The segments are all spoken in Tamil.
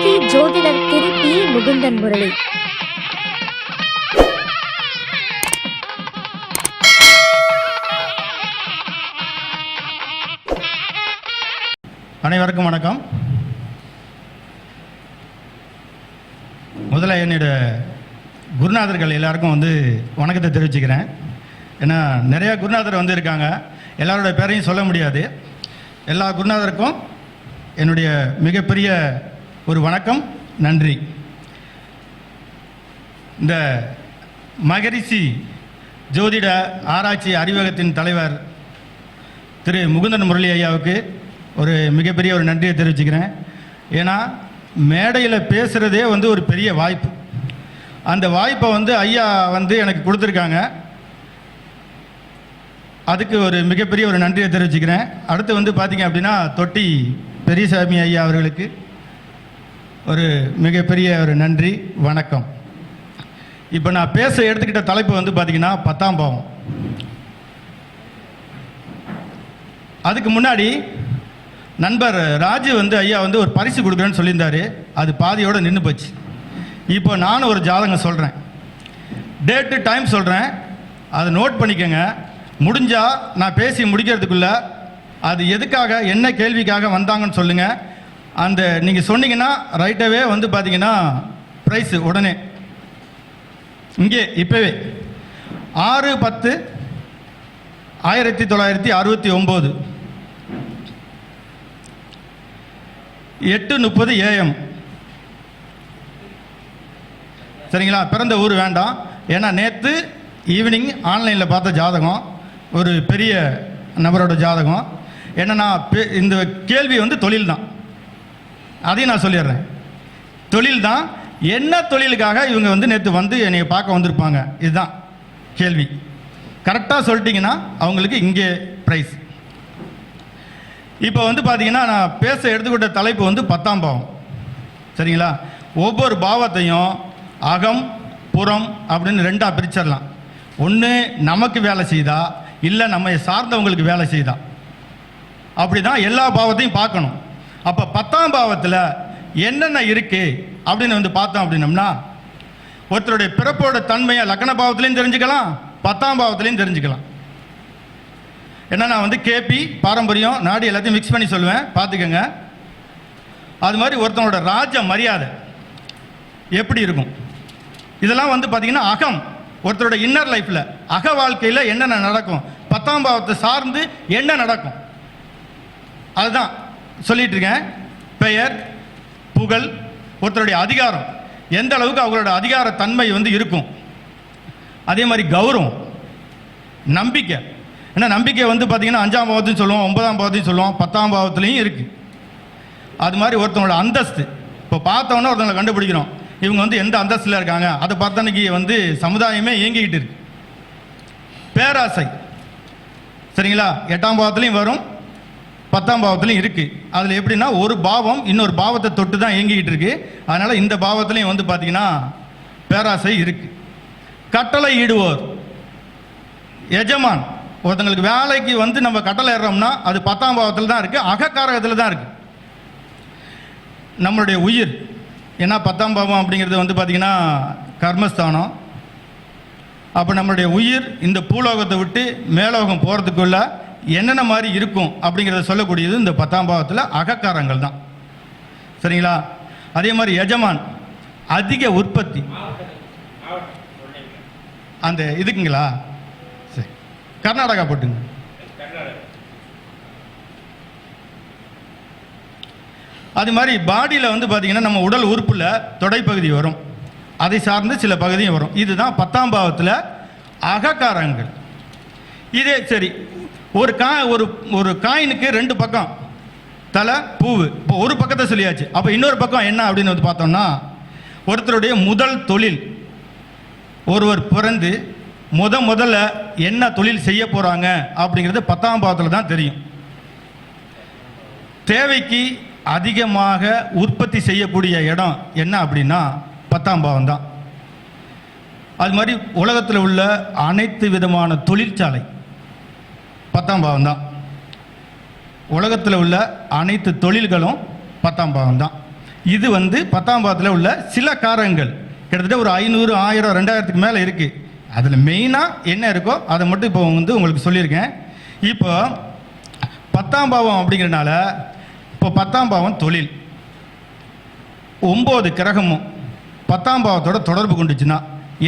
திருச்சி ஜோதிடர் திரு பி. முகுந்தன் முரளி. அனைவருக்கும் வணக்கம். முதல்ல என்னுடைய குருநாதர்கள் எல்லாருக்கும் வணக்கத்தை தெரிவிச்சுக்கிறேன். ஏன்னா நிறையா குருநாதர் இருக்காங்க, எல்லாரோட பேரையும் சொல்ல முடியாது. எல்லா குருநாதருக்கும் என்னுடைய மிகப்பெரிய ஒரு வணக்கம், நன்றி. இந்த மகரிஷி ஜோதிட ஆராய்ச்சி அறிவகத்தின் தலைவர் திரு முகுந்தன் முரளி ஐயாவுக்கு ஒரு மிகப்பெரிய ஒரு நன்றியை தெரிவிச்சுக்கிறேன். ஏன்னா மேடையில் பேசுகிறதே ஒரு பெரிய வாய்ப்பு. அந்த வாய்ப்பை ஐயா எனக்கு கொடுத்துருக்காங்க. அதுக்கு ஒரு மிகப்பெரிய ஒரு நன்றியை தெரிவிச்சுக்கிறேன். அடுத்து பார்த்தீங்க அப்படின்னா தொட்டி பெரியசாமி ஐயா அவர்களுக்கு ஒரு மிகப்பெரிய ஒரு நன்றி, வணக்கம். இப்போ நான் பேச எடுத்துக்கிட்ட தலைப்பு பார்த்தீங்கன்னா 10ஆம் பாவம். அதுக்கு முன்னாடி நண்பர் ராஜு ஐயா ஒரு பரிசு கொடுக்குறேன்னு சொல்லியிருந்தாரு. அது பாதியோடு நின்று போச்சு. இப்போ நானும் ஒரு ஜாதகம் சொல்கிறேன், டேட்டு டைம் சொல்கிறேன், அதை நோட் பண்ணிக்கோங்க. முடிஞ்சால் நான் பேசி முடிக்கிறதுக்குள்ள அது எதுக்காக என்ன கேள்விக்காக வந்தாங்கன்னு சொல்லுங்கள். அந்த நீங்கள் சொன்னீங்கன்னா ரைட்டாகவே பார்த்தீங்கன்னா ப்ரைஸு உடனே இங்கே இப்போவே 6/10/1969 8:30 AM. சரிங்களா? பிறந்த ஊர் வேண்டாம், ஏன்னா நேற்று ஈவினிங் ஆன்லைனில் பார்த்த ஜாதகம், ஒரு பெரிய நபரோட ஜாதகம். என்னன்னா இந்த கேள்வி தொழில் தான், அதையும் நான் சொல்லிடுறேன். தொழில் தான். என்ன தொழிலுக்காக இவங்க நேற்று என்னை பார்க்க வந்திருப்பாங்க, இதுதான் கேள்வி. கரெக்டாக சொல்லிட்டீங்கன்னா அவங்களுக்கு இங்கே ப்ரைஸ். இப்போ பார்த்தீங்கன்னா நான் பேச எடுத்துக்கிட்ட தலைப்பு 10ஆம் பாவம். சரிங்களா? ஒவ்வொரு பாவத்தையும் அகம் புறம் அப்படின்னு ரெண்டாக பிரிச்சிடலாம். ஒன்று நமக்கு வேலை செய்தா, இல்லை நம்ம சார்ந்தவங்களுக்கு வேலை செய்தா, அப்படி தான் எல்லா பாவத்தையும் பார்க்கணும். அப்போ 10ஆம் பாவத்தில் என்னென்ன இருக்குது அப்படின்னு பார்த்தோம் அப்படின்னம்னா, ஒருத்தருடைய பிறப்போட தன்மையை லக்ன பாவத்துலேயும் தெரிஞ்சுக்கலாம், 10ஆம் பாவத்துலேயும் தெரிஞ்சுக்கலாம். ஏன்னா நான் கேபி பாரம்பரியம் நாடு எல்லாத்தையும் மிக்ஸ் பண்ணி சொல்லுவேன், பார்த்துக்கோங்க. அது மாதிரி ஒருத்தனோட ராஜ மரியாதை எப்படி இருக்கும், இதெல்லாம் பார்த்தீங்கன்னா அகம், ஒருத்தரோட இன்னர் லைஃப்பில் அக வாழ்க்கையில் என்னென்ன நடக்கும், 10ஆம் பாவத்தை சார்ந்து என்ன நடக்கும், அதுதான் சொல்லிட்டு இருக்கேன். பெயர், புகழ், ஒருத்தருடைய அதிகாரம், எந்த அளவுக்கு அவங்களோட அதிகார தன்மை இருக்கும். அதே மாதிரி கௌரவம், நம்பிக்கை. ஏன்னா நம்பிக்கை பார்த்தீங்கன்னா 5ஆம் பாவத்தையும் சொல்லுவோம், 9ஆம் பாவத்தையும் சொல்லுவோம், 10ஆம் பாவத்துலேயும் இருக்குது. அது மாதிரி ஒருத்தவங்களோட அந்தஸ்து. இப்போ பார்த்தோன்னா ஒருத்தவங்களை கண்டுபிடிக்கிறோம், இவங்க எந்த அந்தஸ்தில் இருக்காங்க, அதை பார்த்தோன்னே சமுதாயமே இயங்கிக்கிட்டு இருக்கு. பேராசை, சரிங்களா? 8ஆம் பாவத்துலேயும் வரும், 10ஆம் பாவத்துலையும் இருக்குது. அதில் எப்படின்னா ஒரு பாவம் இன்னொரு பாவத்தை தொட்டு தான் இயங்கிக்கிட்டு இருக்கு. அதனால் இந்த பாவத்துலையும் பார்த்தீங்கன்னா பேராசை இருக்குது. கட்டளை இடுவோர், எஜமான், ஒருத்தங்களுக்கு வேலைக்கு நம்ம கட்டளை ஏறோம்னா அது 10ஆம் பாவத்தில் தான் இருக்குது, அகக்காரகத்தில் தான் இருக்குது. நம்மளுடைய உயிர், ஏன்னா 10ஆம் பாவம் அப்படிங்கிறது பார்த்தீங்கன்னா கர்மஸ்தானம். அப்போ நம்மளுடைய உயிர் இந்த பூலோகத்தை விட்டு மேலோகம் போகிறதுக்குள்ள என்னென்ன மாதிரி இருக்கும் அப்படிங்கிறத சொல்லக்கூடியது இந்த 10ஆம் பாவத்தில் அகக்காரங்கள் தான். சரிங்களா? அதே மாதிரி எஜமான், அதிக உற்பத்தி, அந்த இதுக்குங்களா? சரி, கர்நாடகா போட்டுங்க. அது மாதிரி பாடியில் பார்த்தீங்கன்னா நம்ம உடல் உறுப்பில் தொடைப்பகுதி வரும், அதை சார்ந்து சில பகுதியும் வரும். இதுதான் 10ஆம் பாவத்தில் அகக்காரங்கள். இதே சரி, ஒரு காயினுக்கு 2 பக்கம், தலை பூவு. இப்போ ஒரு பக்கத்தை சொல்லியாச்சு, அப்போ இன்னொரு பக்கம் என்ன அப்படின்னு பார்த்தோம்னா, ஒருத்தருடைய முதல் தொழில், ஒருவர் பிறந்து முதல்ல என்ன தொழில் செய்ய போகிறாங்க அப்படிங்கிறது 10ஆம் பாவத்தில் தான் தெரியும். தேவைக்கு அதிகமாக உற்பத்தி செய்யக்கூடிய இடம் என்ன அப்படின்னா 10ஆம் பாவம் தான். அது மாதிரி உலகத்தில் உள்ள அனைத்து விதமான தொழிற்சாலை 10ஆம் பாவம் தான். உலகத்தில் உள்ள அனைத்து தொழில்களும் 10ஆம் பாவம் தான். இது வந்து 10ஆம் பாவத்தில் உள்ள சில காரகங்கள். கிட்டத்தட்ட ஒரு 500, 1000, 2000க்கு மேலே இருக்குது. அதில் மெயினாக என்ன இருக்கோ அதை மட்டும் இப்போ வந்து உங்களுக்கு சொல்லியிருக்கேன். இப்போ 10ஆம் பாவம் அப்படிங்கிறனால இப்போ 10ஆம் பாவம் தொழில். 9 கிரகமும் 10ஆம் பாவத்தோட தொடர்பு கொண்டுச்சுன்னா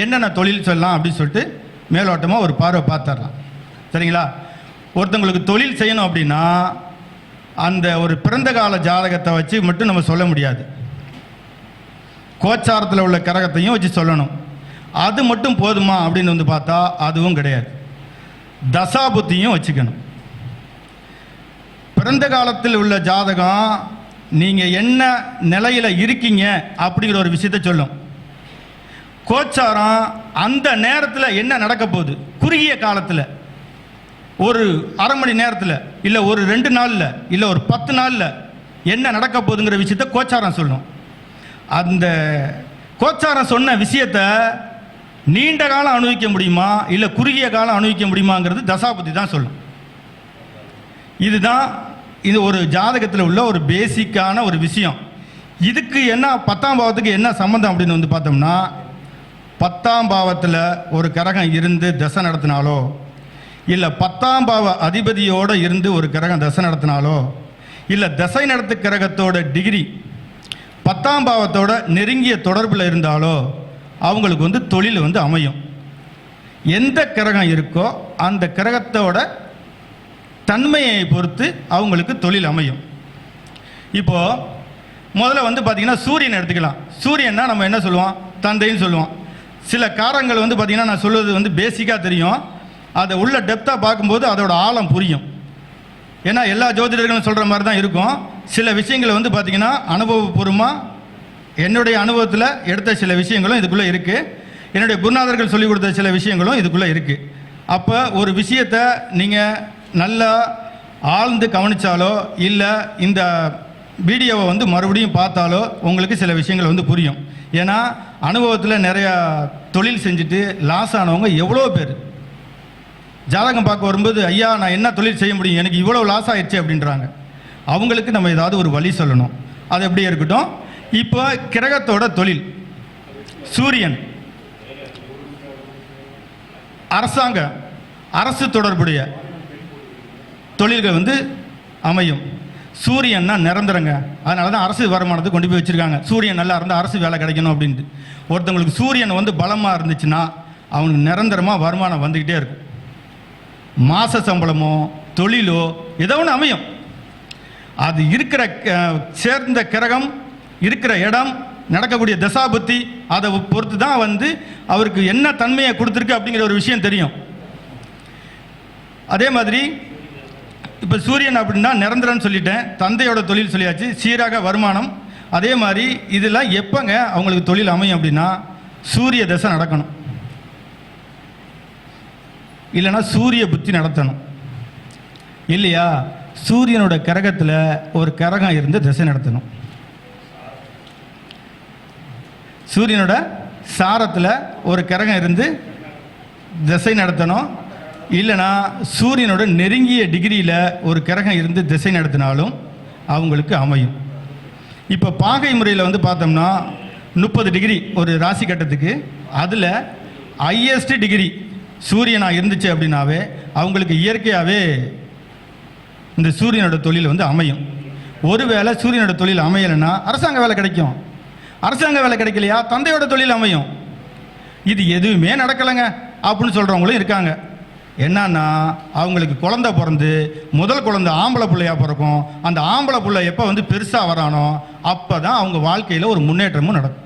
என்னென்ன தொழில் சொல்லலாம் அப்படின்னு சொல்லிட்டு மேலோட்டமாக ஒரு பார்வை பார்த்துடலாம். சரிங்களா? ஒருத்தவங்களுக்கு தொழில் செய்யணும் அப்படின்னா அந்த ஒரு பிறந்த கால ஜாதகத்தை வச்சு மட்டும் நம்ம சொல்ல முடியாது. கோச்சாரத்தில் உள்ள கிரகத்தையும் வச்சு சொல்லணும். அது மட்டும் போதுமா அப்படின்னு வந்து பார்த்தா அதுவும் கிடையாது. தசாபுத்தியும் வச்சுக்கணும். பிறந்த காலத்தில் உள்ள ஜாதகம் நீங்கள் என்ன நிலையில் இருக்கீங்க அப்படிங்கிற ஒரு விஷயத்தை சொல்லும். கோச்சாரம் அந்த நேரத்தில் என்ன நடக்க போகுது, குறுகிய காலத்தில் ஒரு அரை மணி நேரத்தில் இல்லை ஒரு 2 நாளில் இல்லை ஒரு 10 நாளில் என்ன நடக்க போகுதுங்கிற விஷயத்த கோச்சாரம் சொல்லும். அந்த கோச்சாரம் சொன்ன விஷயத்தை நீண்ட காலம் அனுபவிக்க முடியுமா இல்லை குறுகிய காலம் அனுபவிக்க முடியுமாங்கிறது தசாபுத்தி தான் சொல்லும். இதுதான் இது ஒரு ஜாதகத்தில் உள்ள ஒரு பேசிக்கான ஒரு விஷயம். இதுக்கு என்ன 10ஆம் பாவத்துக்கு என்ன சம்மந்தம் அப்படின்னு வந்து பார்த்தோம்னா, 10ஆம் பாவத்தில் ஒரு கிரகம் இருந்து தசை நடத்தினாலோ இல்லை 10ஆம் பாவ அதிபதியோடு இருந்து ஒரு கிரகம் தசை நடத்தினாலோ இல்லை தசை நடத்து கிரகத்தோட டிகிரி 10ஆம் பாவத்தோட நெருங்கிய தொடர்பில் இருந்தாலோ அவங்களுக்கு வந்து தொழில் வந்து அமையும். எந்த கிரகம் இருக்கோ அந்த கிரகத்தோட தன்மையை பொறுத்து அவங்களுக்கு தொழில் அமையும். இப்போது முதல்ல வந்து பார்த்திங்கன்னா சூரியன் எடுத்துக்கலாம். சூரியன்னா நம்ம என்ன சொல்லுவோம், தந்தைன்னு சொல்லுவோம். சில காரங்கள் வந்து பார்த்திங்கன்னா நான் சொல்வது வந்து பேசிக்காக தெரியும், அதை உள்ள டெப்த்தாக பார்க்கும்போது அதோட ஆழம் புரியும். ஏன்னா எல்லா ஜோதிடர்களும் சொல்கிற மாதிரி தான் இருக்கும். சில விஷயங்களை வந்து பார்த்திங்கன்னா அனுபவபூர்வமாக என்னுடைய அனுபவத்தில் எடுத்த சில விஷயங்களும் இதுக்குள்ளே இருக்குது. என்னுடைய குருநாதர்கள் சொல்லிக் கொடுத்த சில விஷயங்களும் இதுக்குள்ளே இருக்குது. அப்போ ஒரு விஷயத்தை நீங்கள் நல்லா ஆழ்ந்து கவனித்தாலோ இல்லை இந்த வீடியோவை வந்து மறுபடியும் பார்த்தாலோ உங்களுக்கு சில விஷயங்கள் வந்து புரியும். ஏன்னா அனுபவத்தில் நிறையா தொழில் செஞ்சுட்டு லாஸ் ஆனவங்க எவ்வளோ பேர் ஜாதகம் பார்க்க வரும்போது, ஐயா நான் என்ன தொழில் செய்ய முடியும், எனக்கு இவ்வளோ லாஸ் ஆயிடுச்சு அப்படின்றாங்க. அவங்களுக்கு நம்ம ஏதாவது ஒரு வழி சொல்லணும். அது எப்படியே இருக்கட்டும். இப்போ கிரகத்தோட தொழில், சூரியன் அரசாங்க அரசு தொடர்புடைய தொழில்கள் வந்து அமையும். சூரியன்னா நிரந்தரங்க. அதனால தான் அரசு வருமானத்தை கொண்டு போய் வச்சுருக்காங்க. சூரியன் நல்லா இருந்தால் அரசு வேலை கிடைக்கணும் அப்படின்ட்டு. ஒருத்தவங்களுக்கு சூரியன் வந்து பலமாக இருந்துச்சுன்னா அவனுக்கு நிரந்தரமாக வருமானம் வந்துக்கிட்டே இருக்கும். மாத சம்பளமோ தொழிலோ ஏதோ ஒன்று அமையும். அது இருக்கிற சேர்ந்த கிரகம் இருக்கிற இடம் நடக்கக்கூடிய தசாபுத்தி அதை பொறுத்து தான் வந்து அவருக்கு என்ன தன்மையை கொடுத்துருக்கு அப்படிங்கிற ஒரு விஷயம் தெரியும். அதே மாதிரி இப்போ சூரியன் அப்படின்னா நிரந்தரம்னு சொல்லிட்டேன், தந்தையோட தொழில் சொல்லியாச்சு, சீராக வருமானம். அதே மாதிரி இதெல்லாம் எப்போங்க அவங்களுக்கு தொழில் அமையும் அப்படின்னா சூரிய தசை நடக்கணும், இல்லைன்னா சூரிய புத்தி நடத்தணும். இல்லையா சூரியனோட கிரகத்தில் ஒரு கிரகம் இருந்து திசை நடத்தணும். சூரியனோட சாரத்தில் ஒரு கிரகம் இருந்து திசை நடத்தணும். இல்லைனா சூரியனோட நெருங்கிய டிகிரியில் ஒரு கிரகம் இருந்து திசை நடத்தினாலும் அவங்களுக்கு அமையும். இப்போ பாகை முறையில் வந்து பார்த்தோம்னா 30 டிகிரி ஒரு ராசி கட்டத்துக்கு, அதில் ஹையஸ்ட் டிகிரி சூரியனாக இருந்துச்சு அப்படின்னாவே அவங்களுக்கு இயற்கையாகவே இந்த சூரியனோட தொழில் வந்து அமையும். ஒருவேளை சூரியனோட தொழில் அமையலைன்னா அரசாங்க வேலை கிடைக்கும். அரசாங்க வேலை கிடைக்கலையா தந்தையோட தொழில் அமையும். இது எதுவுமே நடக்கலைங்க அப்படின்னு சொல்கிறவங்களும் இருக்காங்க. என்னன்னா அவங்களுக்கு குழந்தை பிறந்து முதல் குழந்தை ஆம்பளை பிள்ளையா பிறக்கும். அந்த ஆம்பளை பிள்ளை எப்போ வந்து பெருசாக வரானோ அப்போ தான் அவங்க வாழ்க்கையில் ஒரு முன்னேற்றமும் நடக்கும்.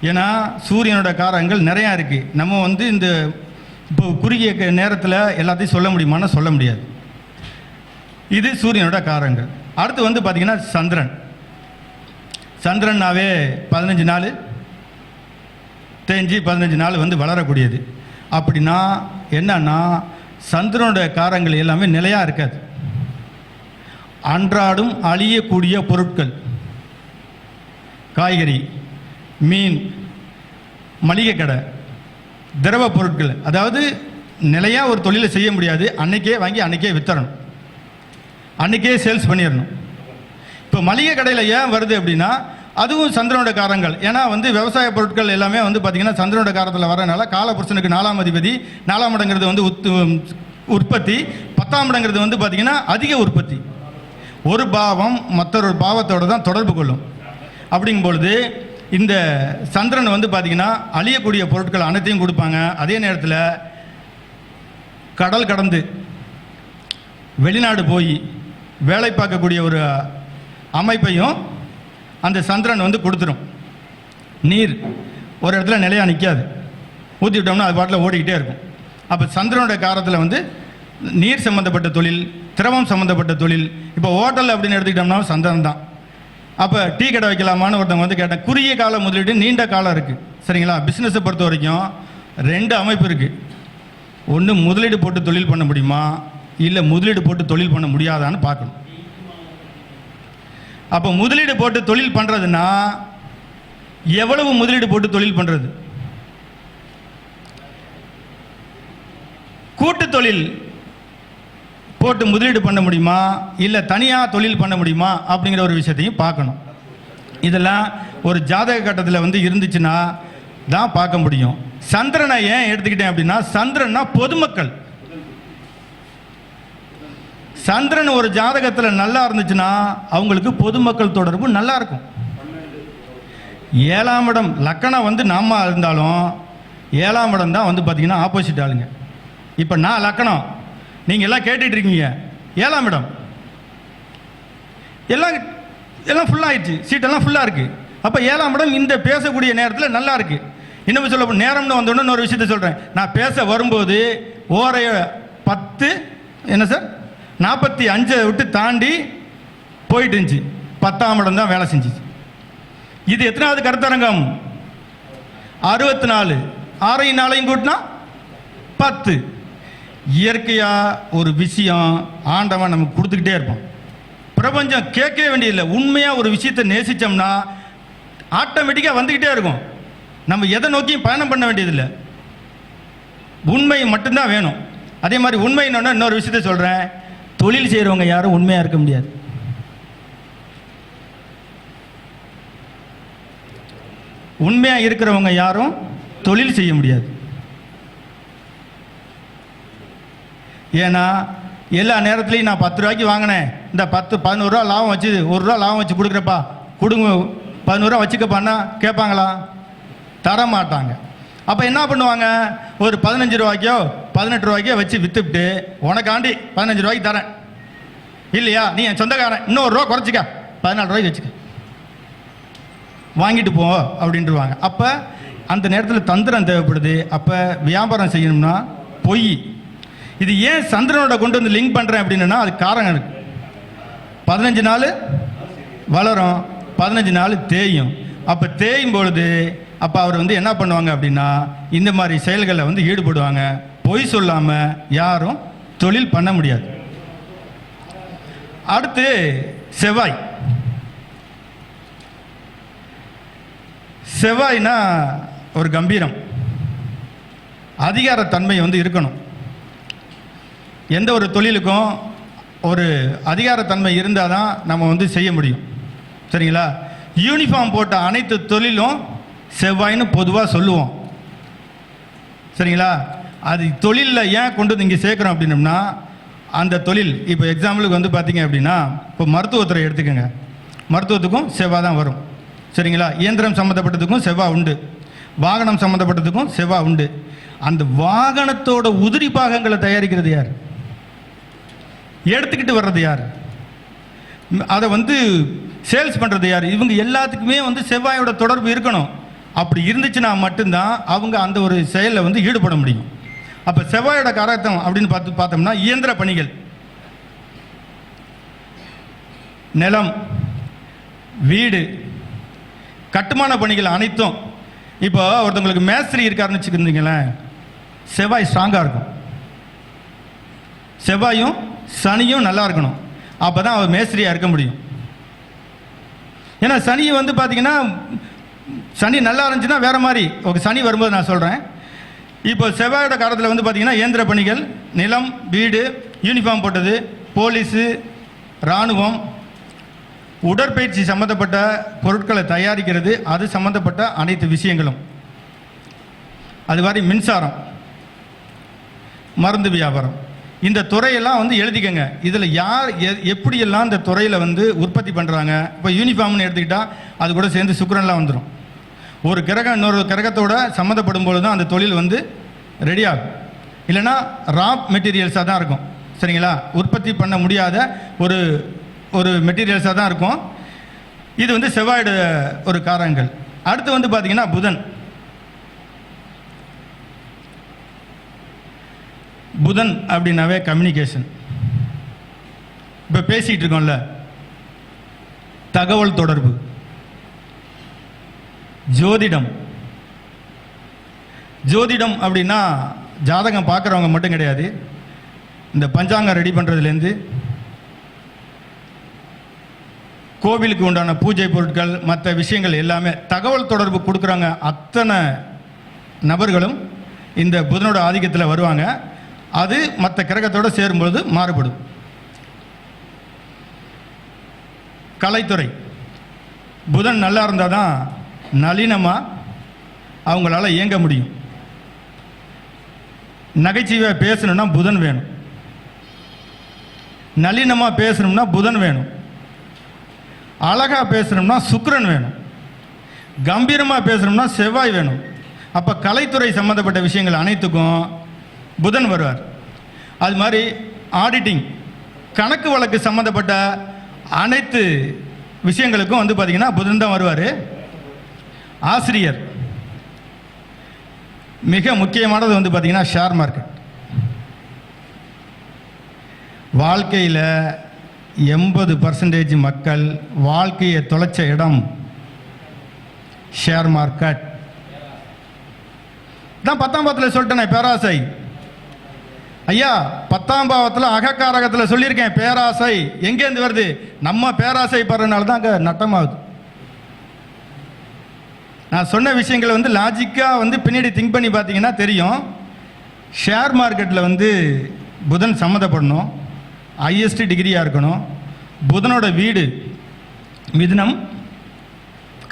ஏன்னா சூரியனோட காரங்கள் நிறையா இருக்குது. நம்ம வந்து இந்த இப்போ குறுகிய நேரத்தில் எல்லாத்தையும் சொல்ல முடியுமான்னு சொல்ல முடியாது. இது சூரியனோட காரங்கள். அடுத்து வந்து பார்த்திங்கன்னா சந்திரன். சந்திரன்னாவே 15 நாள் தேஞ்சி 15 நாள் வந்து வளரக்கூடியது. அப்படின்னா என்னன்னா சந்திரனோட காரங்கள் எல்லாமே நிலையாக இருக்காது. அன்றாடும் அழியக்கூடிய பொருட்கள், காய்கறி, மீன், மளிகை கடை, திரவ பொருட்கள், அதாவது நிலையாக ஒரு தொழிலை செய்ய முடியாது. அன்றைக்கே வாங்கி அன்றைக்கே வித்தரணும், அன்றைக்கே சேல்ஸ் பண்ணிடணும். இப்போ மளிகை கடையில் ஏன் வருது அப்படின்னா அதுவும் சந்திரனோட காரங்கள். ஏன்னா வந்து விவசாய பொருட்கள் எல்லாமே வந்து பார்த்திங்கன்னா சந்திரனோட காரத்தில் வரனால காலபுருஷனுக்கு 4ஆம் அதிபதி, 4ஆம் இடங்கிறது வந்து உற்பத்தி, 10ஆம் இடங்கிறது வந்து பார்த்திங்கன்னா அதிக உற்பத்தி. ஒரு பாவம் மற்றொரு பாவத்தோடு தான் தொடர்பு கொள்ளும். அப்படிங்கும் பொழுது இந்த சந்திரன் வந்து பார்த்திங்கன்னா அழியக்கூடிய பொருட்கள் அனைத்தையும் கொடுப்பாங்க. அதே நேரத்தில் கடல் கடந்து வெளிநாடு போய் வேலை பார்க்கக்கூடிய ஒரு அமைப்பையும் அந்த சந்திரன் வந்து கொடுத்துரும். நீர் ஒரு இடத்துல நிலையாக நிற்காது, ஊற்றி விட்டோம்னா அது பாட்டில் ஓடிக்கிட்டே இருக்கும். அப்போ சந்திரனுடைய காரத்தில் வந்து நீர் சம்மந்தப்பட்ட தொழில், திரவம் சம்மந்தப்பட்ட தொழில். இப்போ ஹோட்டல் அப்படின்னு எடுத்துக்கிட்டோம்னா சந்திரன் தான். அப்போ டீ கடை வைக்கலாமான்னு ஒருத்தவங்க வந்து கேட்டேன். குறுகிய கால முதலீடு, நீண்ட காலம் இருக்குது. சரிங்களா? பிஸ்னஸை பொறுத்த வரைக்கும் 2 அமைப்பு இருக்குது. ஒன்று முதலீடு போட்டு தொழில் பண்ண முடியுமா, இல்லை முதலீடு போட்டு தொழில் பண்ண முடியாதான்னு பார்க்கணும். அப்போ முதலீடு போட்டு தொழில் பண்ணுறதுன்னா எவ்வளவு முதலீடு போட்டு தொழில் பண்ணுறது? கூட்டு தொழில் போட்டு முதலீடு பண்ண முடியுமா, இல்லை தனியாக தொழில் பண்ண முடியுமா அப்படிங்கிற ஒரு விஷயத்தையும் பார்க்கணும். இதெல்லாம் ஒரு ஜாதக கட்டத்தில் வந்து இருந்துச்சுன்னா தான் பார்க்க முடியும். சந்திரனை ஏன் எடுத்துக்கிட்டேன் அப்படின்னா, சந்திரன்னா பொதுமக்கள். சந்திரன் ஒரு ஜாதகத்தில் நல்லா இருந்துச்சுன்னா அவங்களுக்கு பொதுமக்கள் தொடர்பு நல்லா இருக்கும். 7ஆம் இடம் லக்கணம் வந்து நாம இருந்தாலும் 7ஆம் இடம் தான் வந்து பார்த்தீங்கன்னா ஆப்போசிட் ஆளுங்க. இப்போ நான் லக்கணம், நீங்கள் எல்லாம் கேட்டுட்டு இருக்கீங்க, 7ஆம் இடம் எல்லாம் ஃபுல்லாகிடுச்சு, சீட்டெல்லாம் ஃபுல்லாக இருக்குது. அப்போ 7ஆம் இடம் இந்த பேசக்கூடிய நேரத்தில் நல்லா இருக்குது. இன்னும் சொல்ல நேரம்னு வந்தோன்னு இன்னொரு விஷயத்த சொல்கிறேன். நான் பேச வரும்போது 10 என்ன சார் 45 விட்டு தாண்டி போயிட்டு இருந்துச்சு. 10ஆம் இடம் தான் வேலை செஞ்சிச்சு. இது எத்தனாவது கருத்தரங்கம்? 64. 6 நாளையும் கூட்டினா 10. இயற்கையாக ஒரு விஷயம் ஆண்டவன் நமக்கு கொடுத்துக்கிட்டே இருப்பான். பிரபஞ்சம் கேட்கவே வேண்டியதில்லை. உண்மையாக ஒரு விஷயத்தை நேசித்தோம்னா ஆட்டோமேட்டிக்காக வந்துக்கிட்டே இருக்கும். நம்ம எதை நோக்கியும் பயணம் பண்ண வேண்டியதில்லை. உண்மை மட்டும்தான் வேணும். அதே மாதிரி உண்மை என்னன்னா இன்னொரு விஷயத்த சொல்கிறேன். தொழில் செய்கிறவங்க யாரும் உண்மையாக இருக்க முடியாது. உண்மையாக இருக்கிறவங்க யாரும் தொழில் செய்ய முடியாது. ஏன்னா எல்லா நேரத்துலையும் நான் 10 ரூபாய்க்கு வாங்கினேன், இந்த 11 ரூபா லாபம் வச்சு 1 ரூபா லாபம் வச்சு கொடுக்குறப்பா, கொடுங்க 11 ரூபா வச்சுக்கப்பான்னா கேட்பாங்களா? தரமாட்டாங்க. அப்போ என்ன பண்ணுவாங்க? ஒரு 15 ரூபாய்க்கோ 18 ரூபாய்க்கோ வச்சு விற்றுவிட்டு உனக்காண்டி 15 ரூபாய்க்கு தரேன் இல்லையா, நீ என் சொந்தக்காரன், இன்னும் 1 ரூபா குறைச்சிக்க, 14 ரூபாய்க்கு வச்சுக்க, வாங்கிட்டு போ அப்படின்ட்டுருவாங்க. அப்போ அந்த நேரத்தில் தந்திரம் தேவைப்படுது. அப்போ வியாபாரம் செய்யணும்னா பொய். இது ஏன் சந்திரனோட கொண்டு வந்து லிங்க் பண்ணுறேன் அப்படின்னா அது காரணம் இருக்கு. 15 நாள் வளரும், 15 நாள் தேயும். அப்போ தேயும் பொழுது அப்போ அவர் வந்து என்ன பண்ணுவாங்க அப்படின்னா இந்த மாதிரி செயல்களில் வந்து ஈடுபடுவாங்க. பொய் சொல்லாமல் யாரும் தொழில் பண்ண முடியாது. அடுத்து செவ்வாய். செவ்வாய்னா ஒரு கம்பீரம், அதிகாரத்தன்மை வந்து இருக்கணும். எந்த ஒரு தொழிலுக்கும் ஒரு அதிகாரத்தன்மை இருந்தால் தான் நம்ம வந்து செய்ய முடியும். சரிங்களா? யூனிஃபார்ம் போட்ட அனைத்து தொழிலும் செவ்வாய்னு பொதுவாக சொல்லுவோம். சரிங்களா? அது தொழிலில் ஏன் கொண்டு வந்து இங்கே சேர்க்குறோம் அப்படின்னோம்னா அந்த தொழில் இப்போ எக்ஸாம்பிளுக்கு வந்து பார்த்தீங்க அப்படின்னா இப்போ மருத்துவத்துறை எடுத்துக்கோங்க. மருத்துவத்துக்கும் செவ்வாய் தான் வரும். சரிங்களா? இயந்திரம் சம்மந்தப்பட்டதுக்கும் செவ்வாய் உண்டு, வாகனம் சம்மந்தப்பட்டதுக்கும் செவ்வாய் உண்டு. அந்த வாகனத்தோட உதிரி பாகங்களை தயாரிக்கிறது யார்? எடுத்துக்கிட்டு வர்றது யார்? அதை வந்து சேல்ஸ் பண்ணுறது யார்? இவங்க எல்லாத்துக்குமே வந்து செவ்வாயோட தொடர்பு இருக்கணும். அப்படி இருந்துச்சுன்னா மட்டும்தான் அவங்க அந்த ஒரு செயலில் வந்து ஈடுபட முடியும். அப்போ செவ்வாயோட காரகம் அப்படின்னு பார்த்தோம்னா இயந்திர பணிகள், நிலம், வீடு, கட்டுமான பணிகள் அனைத்தும். இப்போ ஒருத்தவங்களுக்கு மேஸ்திரி இருக்காருன்னு வச்சுக்கிருந்தீங்களேன், செவ்வாய் ஸ்ட்ராங்காக இருக்கும். செவ்வாயும் சனியும் நல்லா இருக்கணும். அப்போ தான் அவர் மேஸ்திரியாக இருக்க முடியும். ஏன்னா சனியை வந்து பார்த்தீங்கன்னா சனி நல்லா இருந்துச்சுன்னா வேறு மாதிரி. ஓகே, சனி வரும்போது நான் சொல்கிறேன். இப்போ செவ்வாயோட காலத்தில் வந்து பார்த்தீங்கன்னா இயந்திர பணிகள், நிலம், வீடு, யூனிஃபார்ம் போட்டது, போலீஸு, இராணுவம், உடற்பயிற்சி சம்மந்தப்பட்ட பொருட்களை தயாரிக்கிறது, அது சம்மந்தப்பட்ட அனைத்து விஷயங்களும். அது மாதிரி மின்சாரம், மருந்து வியாபாரம், இந்த துறையெல்லாம் வந்து எழுதிக்கங்க. இதில் யார் எப்படியெல்லாம் இந்த துறையில் வந்து உற்பத்தி பண்ணுறாங்க. இப்போ யூனிஃபார்ம்னு எடுத்துக்கிட்டால் அது கூட சேர்ந்து சுக்கிரன்லாம் வந்துடும். ஒரு கிரகம் இன்னொரு கிரகத்தோட சம்மந்தப்படும் பொழுது தான் அந்த தொழில் வந்து ரெடி ஆகும். இல்லைன்னா ரா மெட்டீரியல்ஸாக தான் இருக்கும். சரிங்களா? உற்பத்தி பண்ண முடியாத ஒரு ஒரு மெட்டீரியல்ஸாக தான் இருக்கும். இது வந்து செவ்வாயோட ஒரு காரகங்கள். அடுத்து வந்து பார்த்தீங்கன்னா புதன். புதன் அப்படின்னாவே கம்யூனிகேஷன். இப்போ பேசிகிட்டு இருக்கோம்ல, தகவல் தொடர்பு, ஜோதிடம். ஜோதிடம் அப்படின்னா ஜாதகம் பார்க்குறவங்க மட்டும் கிடையாது. இந்த பஞ்சாங்கம் ரெடி பண்ணுறதுலேருந்து கோவிலுக்கு உண்டான பூஜை பொருட்கள், மற்ற விஷயங்கள் எல்லாமே தகவல் தொடர்பு கொடுக்குறாங்க. அத்தனை நபர்களும் இந்த புதனோட ஆதிக்கத்தில் வருவாங்க. அது மற்ற கிரகத்தோடு சேரும்பொழுது மாறுபடும். கலைத்துறை, புதன் நல்லா இருந்தால் தான் நளினமாக அவங்களால இயங்க முடியும். நகைச்சுவையாக பேசணும்னா புதன் வேணும், நளினமாக பேசணும்னா புதன் வேணும், அழகாக பேசணும்னா சுக்கிரன் வேணும், கம்பீரமாக பேசணும்னா செவ்வாய் வேணும். அப்போ கலைத்துறை சம்மந்தப்பட்ட விஷயங்கள் அனைத்துக்கும் புதன் வருவார். அது மாதிரி ஆடிட்டிங், கணக்கு வழக்கு சம்மந்தப்பட்ட அனைத்து விஷயங்களுக்கும் வந்து பார்த்திங்கன்னா புதன் தான் வருவார். ஆசிரியர், மிக முக்கியமானது வந்து பார்த்திங்கன்னா ஷேர் மார்க்கெட். வாழ்க்கையில் 80% மக்கள் வாழ்க்கையை தொலைச்ச இடம் ஷேர் மார்க்கெட் தான். 10ஆம் பாவத்தில் சொல்லிட்டேனே பேராசை. ஐயா 10ஆம் பாவத்தில் அகக்காரகத்தில் சொல்லியிருக்கேன் பேராசை. எங்கேருந்து வருது? நம்ம பேராசை படுறதுனால தான் அங்கே நட்டமாகுது. நான் சொன்ன விஷயங்களை வந்து லாஜிக்காக வந்து பின்னாடி திங்க் பண்ணி பார்த்தீங்கன்னா தெரியும். ஷேர் மார்க்கெட்டில் வந்து புதன் சம்மந்தப்படணும், ஹையஸ்ட் டிகிரியாக இருக்கணும். புதனோட வீடு மிதுனம்,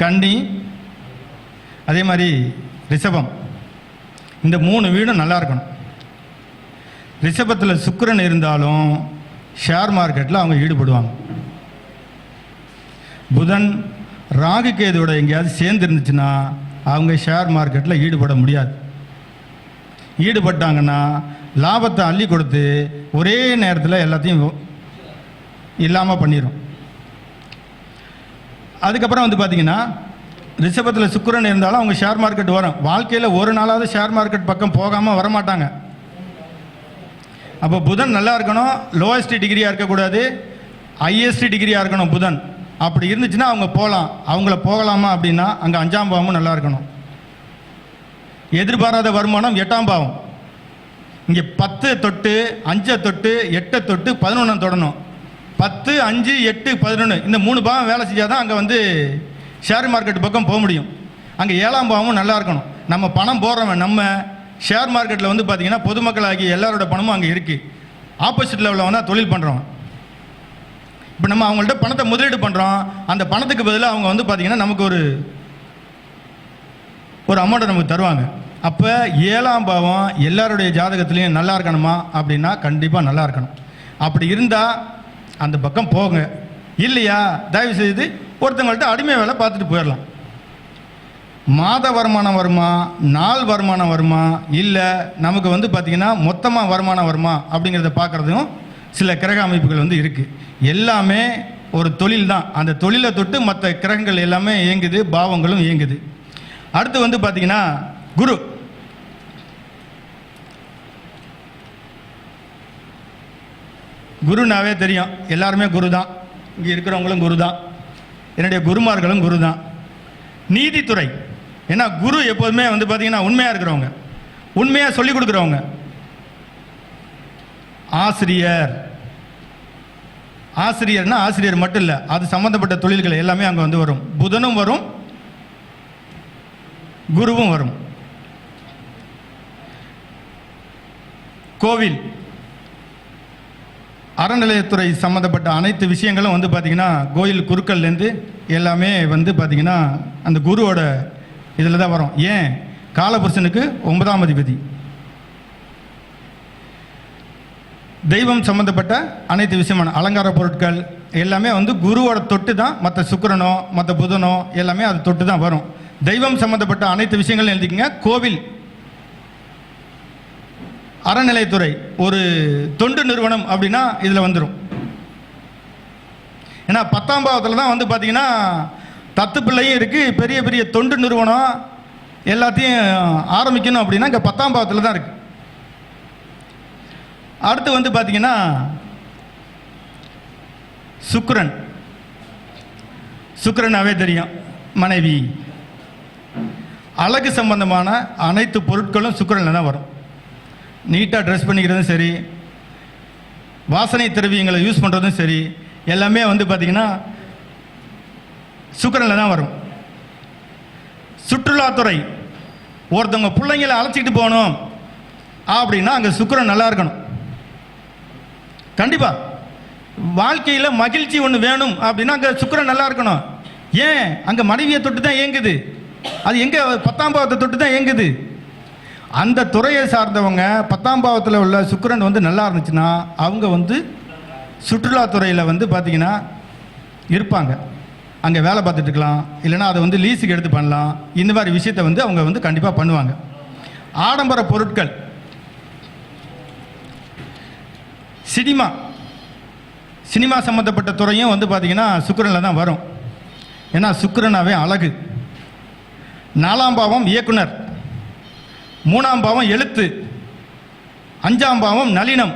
கன்னி, அதே மாதிரி ரிஷபம். இந்த 3 வீடும் நல்லா இருக்கணும். ரிஷபத்தில் சுக்கிரன் இருந்தாலும் ஷேர் மார்க்கெட்டில் அவங்க ஈடுபடுவாங்க. புதன் ராகு கேதுவோட எங்கேயாவது சேர்ந்து இருந்துச்சுன்னா அவங்க ஷேர் மார்க்கெட்டில் ஈடுபட முடியாது. ஈடுபட்டாங்கன்னா லாபத்தை அள்ளி கொடுத்து ஒரே நேரத்தில் எல்லாத்தையும் இல்லாமல் பண்ணிடும். அதுக்கப்புறம் வந்து பார்த்திங்கன்னா ரிஷபத்தில் சுக்கிரன் இருந்தாலும் அவங்க ஷேர் மார்க்கெட் வரும். வாழ்க்கையில் ஒரு நாளாவது ஷேர் மார்க்கெட் பக்கம் போகாமல் வரமாட்டாங்க. அப்போ புதன் நல்லா இருக்கணும், லோவஸ்ட் டிகிரியாக இருக்கக்கூடாது, ஹையஸ்ட் டிகிரியாக இருக்கணும் புதன். அப்படி இருந்துச்சுன்னா அவங்க போகலாம். அவங்கள போகலாமா அப்படின்னா அங்கே 5ஆம் பாவமும் நல்லா இருக்கணும். எதிர்பாராத வருமானம் 8ஆம் பாவம். இங்கே 10 தொட்டு 5 தொட்டு 8 தொட்டு 11 தொடணும். 10, 5, 8, 11 இந்த 3 பாவம் வேலை செஞ்சால் தான் அங்கே வந்து ஷேர் மார்க்கெட் பக்கம் போக முடியும். அங்கே 7ஆம் பாவமும் நல்லா இருக்கணும். நம்ம பணம் போடுறவன், நம்ம ஷேர் மார்க்கெட்டில் வந்து பார்த்திங்கன்னா பொதுமக்கள் ஆகிய எல்லாரோட பணமும் அங்கே இருக்குது. ஆப்போசிட் லெவலில் வந்து தொழில் பண்ணுறோம். இப்போ நம்ம அவங்கள்ட்ட பணத்தை முதலீடு பண்ணுறோம். அந்த பணத்துக்கு பதிலாக அவங்க வந்து பார்த்திங்கன்னா நமக்கு ஒரு அமௌண்ட்டை நமக்கு தருவாங்க. அப்போ 7ஆம் பாவம் எல்லாருடைய ஜாதகத்துலேயும் நல்லா இருக்கணுமா அப்படின்னா கண்டிப்பாக நல்லா இருக்கணும். அப்படி இருந்தால் அந்த பக்கம் போங்க. இல்லையா தயவு செய்து ஒருத்தவங்கள்ட்ட அடிமை வேலை பார்த்துட்டு போயிடலாம். மாத வருமானம் வருமா, நாள் வருமானம் வருமா, இல்லை நமக்கு வந்து பார்த்திங்கன்னா மொத்தமாக வருமானம் வருமா அப்படிங்கிறத பார்க்குறதும் சில கிரக அமைப்புகள் வந்து இருக்குது. எல்லாமே ஒரு தொழில் தான். அந்த தொழிலை தொட்டு மற்ற கிரகங்கள் எல்லாமே இயங்குது, பாவங்களும் இயங்குது. அடுத்து வந்து பார்த்திங்கன்னா குரு. குருனாவே தெரியும், எல்லாருமே குரு தான். இங்கே இருக்கிறவங்களும் குரு தான், என்னுடைய குருமார்களும் குரு தான். நீதித்துறை, ஏன்னா குரு எப்போதுமே வந்து பார்த்திங்கன்னா உண்மையாக இருக்கிறவங்க, உண்மையாக சொல்லிக் கொடுக்குறவங்க. ஆசிரியர், ஆசிரியர்னா ஆசிரியர் மட்டும் இல்லை, அது சம்மந்தப்பட்ட தொழில்கள் எல்லாமே அங்கே வந்து வரும். புதனும் வரும், குருவும் வரும். கோவில், அறநிலையத்துறை சம்மந்தப்பட்ட அனைத்து விஷயங்களும் வந்து பார்த்திங்கன்னா கோயில் குருக்கள்லேருந்து எல்லாமே வந்து பார்த்திங்கன்னா அந்த குருவோட இதில் தான் வரும். ஏன்? காலபுருஷனுக்கு 9ஆம் அதிபதி. தெய்வம் சம்மந்தப்பட்ட அனைத்து விஷயமான அலங்கார பொருட்கள் எல்லாமே வந்து குருவோட தொட்டு தான், மற்ற சுக்கிரனோ மற்ற புதனோ எல்லாமே அது தொட்டு தான் வரும். தெய்வம் சம்மந்தப்பட்ட அனைத்து விஷயங்களும் எழுதிக்கங்க. கோவில், அறநிலையத்துறை, ஒரு தொண்டு நிறுவனம் அப்படின்னா இதில் வந்துடும். ஏன்னா 10ஆம் பாவத்தில் தான் வந்து பார்த்தீங்கன்னா தத்து பிள்ளையும் இருக்குது, பெரிய பெரிய தொண்டு நிறுவனம் எல்லாத்தையும் ஆரம்பிக்கணும் அப்படின்னா இங்கே 10ஆம் பாவத்தில் தான் இருக்குது. அடுத்து வந்து பார்த்தீங்கன்னா சுக்கிரன். சுக்கிரனாவே தெரியும், மனைவி, அழகு சம்பந்தமான அனைத்து பொருட்களும் சுக்கிரனில் தான் வரும். நீட்டாக ட்ரெஸ் பண்ணிக்கிறதும் சரி, வாசனை திரவியங்களை யூஸ் பண்ணுறதும் சரி, எல்லாமே வந்து பார்த்திங்கன்னா சுக்கிரனில் தான் வரும். சுற்றுலாத்துறை, ஒருத்தவங்க பிள்ளைங்களை அழைச்சிக்கிட்டு போகணும் அப்படின்னா அங்கே சுக்கிரன் நல்லா இருக்கணும். கண்டிப்பாக வாழ்க்கையில் மகிழ்ச்சி ஒன்று வேணும் அப்படின்னா அங்கே சுக்கிரன் நல்லா இருக்கணும். ஏன்? அங்கே மனைவியை தொட்டு தான் இயங்குது. அது எங்கே? 10ஆம் பாவத்தை தொட்டு தான் இயங்குது. அந்த துறையை சார்ந்தவங்க 10ஆம் பாவத்தில் உள்ள சுக்கிரன் வந்து நல்லா இருந்துச்சுன்னா அவங்க வந்து சுற்றுலாத்துறையில் வந்து பார்த்திங்கன்னா இருப்பாங்க. அங்கே வேலை பார்த்துட்டு இருக்கலாம், இல்லைனா அதை வந்து லீஸுக்கு எடுத்து பண்ணலாம். இந்த மாதிரி விஷயத்தை வந்து அவங்க வந்து கண்டிப்பாக பண்ணுவாங்க. ஆடம்பர பொருட்கள், சினிமா சம்மந்தப்பட்ட துறையும் வந்து பார்த்திங்கன்னா சுக்கிரனில் தான் வரும். ஏன்னா சுக்கிரனாவே அழகு. 4ஆம் பாவம் இயக்குனர், 3ஆம் பாவம் எழுத்து, 5ஆம் பாவம் நளினம்,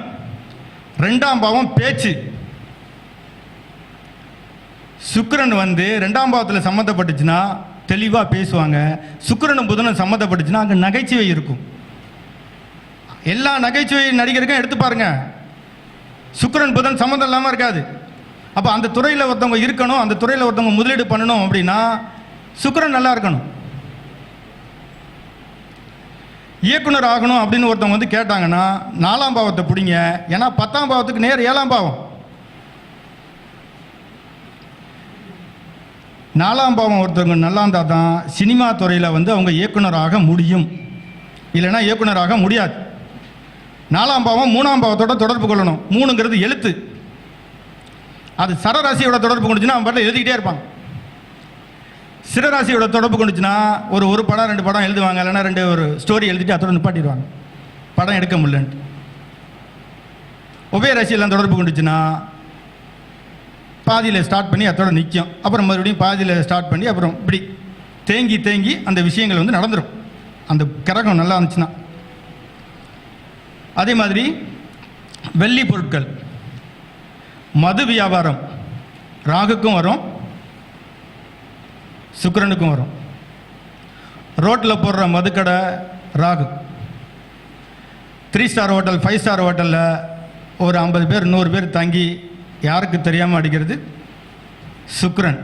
2ஆம் பாவம் பேச்சு. சுக்கிரன் வந்து 2ஆம் பாவத்தில் சம்மந்தப்பட்டுச்சுன்னா தெளிவாக பேசுவாங்க. சுக்கிரனும் புதனும் சம்மந்தப்பட்டுச்சுன்னா அங்கே நகைச்சுவை இருக்கும். எல்லா நகைச்சுவை நடிகருக்கும் எடுத்து பாருங்க, சுக்கிரன் புதன் சம்மந்தம் இல்லாமல் இருக்காது. அப்போ அந்த துறையில் ஒருத்தவங்க இருக்கணும், அந்த துறையில் ஒருத்தவங்க முதலீடு பண்ணணும் அப்படின்னா சுக்கிரன் நல்லா இருக்கணும். இயக்குனர் ஆகணும் அப்படின்னு ஒருத்தவங்க வந்து கேட்டாங்கன்னா 4ஆம் பாவத்தை பிடிங்க. ஏன்னா 10ஆம் பாவத்துக்கு நேர் 7ஆம் பாவம். 4ஆம் பாவம் ஒருத்தவங்க நல்லா இருந்தால் தான் சினிமா துறையில் வந்து அவங்க இயக்குனராக முடியும், இல்லைன்னா இயக்குனராக முடியாது. 4ஆம் பாவம் 3ஆம் பாவத்தோட தொடர்பு கொள்ளணும். 3ங்கிறது எழுத்து. அது சரராசியோட தொடர்பு கொண்டுச்சுன்னா அவன் பாட்டில் எழுதிக்கிட்டே இருப்பாங்க. சிறராசியோட தொடர்பு கொண்டுச்சுன்னா ஒரு படம் 2 படம் எழுதுவாங்க, இல்லைன்னா ஒரு ஸ்டோரி எழுதிட்டு அதோட நிப்பாட்டிடுவாங்க, படம் எடுக்க முடியலன்ட்டு. உபயராசியெல்லாம் தொடர்பு கொண்டுச்சுன்னா பாதியில் ஸ்டார்ட் பண்ணி அதோட நிற்கும், அப்புறம் மறுபடியும் பாதியில் ஸ்டார்ட் பண்ணி அப்புறம் இப்படி தேங்கி அந்த விஷயங்கள் வந்து நடந்துடும், அந்த கிரகம் நல்லா இருந்துச்சுன்னா. அதே மாதிரி வெள்ளி பொருட்கள், மது வியாபாரம் ராகுக்கும் வரும், சுக்கிரனுக்கும் வரும். ரோட்டில் போடுற மதுக்கடை ராகு. 3 ஸ்டார் ஹோட்டல், 5 ஸ்டார் ஹோட்டலில் ஒரு 50 பேர் 100 பேர் தங்கி யாருக்கு தெரியாமல் அடிக்கிறது சுக்கிரன்.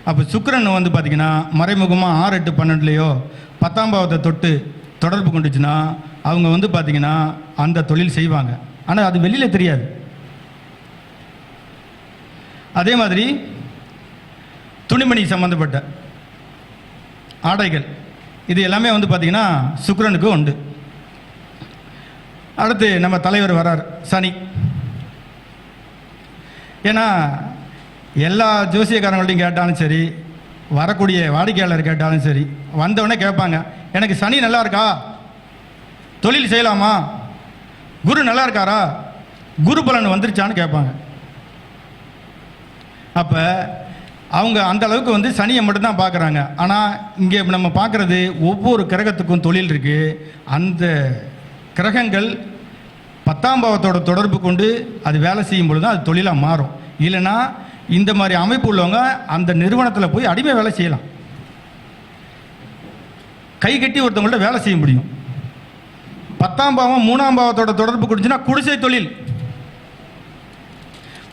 அப்போ சுக்கிரன் வந்து பார்த்திங்கன்னா மறைமுகமாக 6, 8, 12லையோ 10ஆம் பாவத்தை தொட்டு தொடர்பு கொண்டுச்சுன்னா அவங்க வந்து பார்த்திங்கன்னா அந்த தொழில் செய்வாங்க. ஆனால் அது வெளியில் தெரியாது. அதே மாதிரி துணிமணி சம்மந்தப்பட்ட ஆடைகள், இது எல்லாமே வந்து பார்த்திங்கன்னா சுக்கிரனுக்கு உண்டு. அடுத்து நம்ம தலைவர் வரார் சனி. ஏன்னா எல்லா ஜோசியக்காரங்கள்ட்டையும் கேட்டாலும் சரி, வரக்கூடிய வாடிக்கையாளர் கேட்டாலும் சரி, வந்தவொடனே கேட்பாங்க, எனக்கு சனி நல்லா இருக்கா, தொழில் செய்யலாமா, குரு நல்லா இருக்காரா, குரு பலன் வந்துருச்சான்னு கேட்பாங்க. அப்போ அவங்க அந்த அளவுக்கு வந்து சனியை மட்டும்தான் பார்க்குறாங்க. ஆனால் இங்கே நம்ம பார்க்குறது ஒவ்வொரு கிரகத்துக்கும் தொழில் இருக்குது. அந்த கிரகங்கள் 10ஆம் பாவத்தோட தொடர்பு கொண்டு அது வேலை செய்யும் பொழுது தான் அது தொழிலாக மாறும். இல்லைன்னா இந்த மாதிரி அமைப்பு உள்ளவங்க அந்த நிறுவனத்தில் போய் அடிமை வேலை செய்யலாம், கை கட்டி ஒருத்தவங்கள்ட்ட வேலை செய்ய முடியும். 10ஆம் பாவம் 3ஆம் பாவத்தோட தொடர்பு கொடுத்துச்சுன்னா குடிசை தொழில்.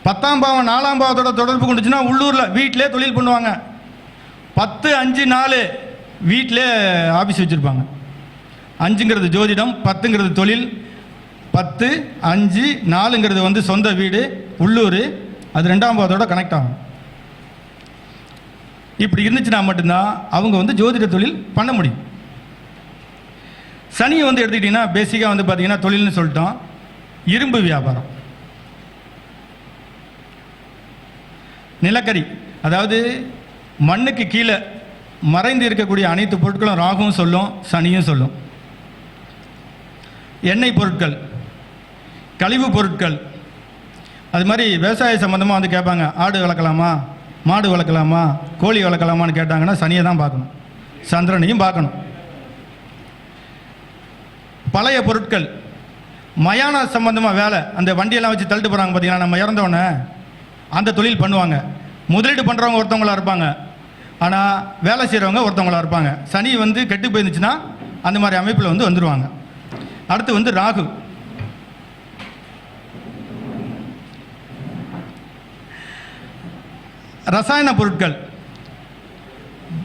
10ஆம் பாவம் 4ஆம் பாவத்தோட தொடர்பு கொண்டுச்சுன்னா உள்ளூரில் வீட்டிலே தொழில் பண்ணுவாங்க. 10, 5, 4 வீட்டிலே ஆஃபீஸ் வச்சுருப்பாங்க. 5ங்கிறது ஜோதிடம், 10ங்கிறது தொழில், 10, 5, 4ங்கிறது வந்து சொந்த வீடு, உள்ளூர், அது 2ஆம் பாவத்தோட கனெக்ட் ஆகும். இப்படி இருந்துச்சுன்னா மட்டும்தான் அவங்க வந்து ஜோதிட தொழில் பண்ண முடியும். சனியை வந்து எடுத்துக்கிட்டிங்கன்னா பேசிக்காக வந்து பார்த்தீங்கன்னா தொழில்னு சொல்லிட்டோம். இரும்பு வியாபாரம், நிலக்கரி, அதாவது மண்ணுக்கு கீழே மறைந்து இருக்கக்கூடிய அனைத்து பொருட்களும் ராகுவும் சொல்லும், சனியும் சொல்லும். எண்ணெய் பொருட்கள், கழிவு பொருட்கள், அது மாதிரி விவசாய சம்மந்தமாக வந்து கேட்பாங்க, ஆடு வளர்க்கலாமா, மாடு வளர்க்கலாமா, கோழி வளர்க்கலாமான்னு கேட்டாங்கன்னா சனியை தான் பார்க்கணும், சந்திரனையும் பார்க்கணும். பழைய பொருட்கள், மயான சம்பந்தமாக வேலை, அந்த வண்டியெல்லாம் வச்சு தள்ளிட்டு போகிறாங்க பார்த்தீங்கன்னா, நம்ம இறந்தோடனே அந்த தொழில் பண்ணுவாங்க. முதலீடு பண்ணுறவங்க ஒருத்தவங்களாக இருப்பாங்க, ஆனால் வேலை செய்கிறவங்க ஒருத்தவங்களாக இருப்பாங்க. சனி வந்து கெட்டு போயிருந்துச்சுன்னா அந்த மாதிரி அமைப்பில் வந்து வந்துடுவாங்க. அடுத்து வந்து ராகு, ரசாயன பொருட்கள்,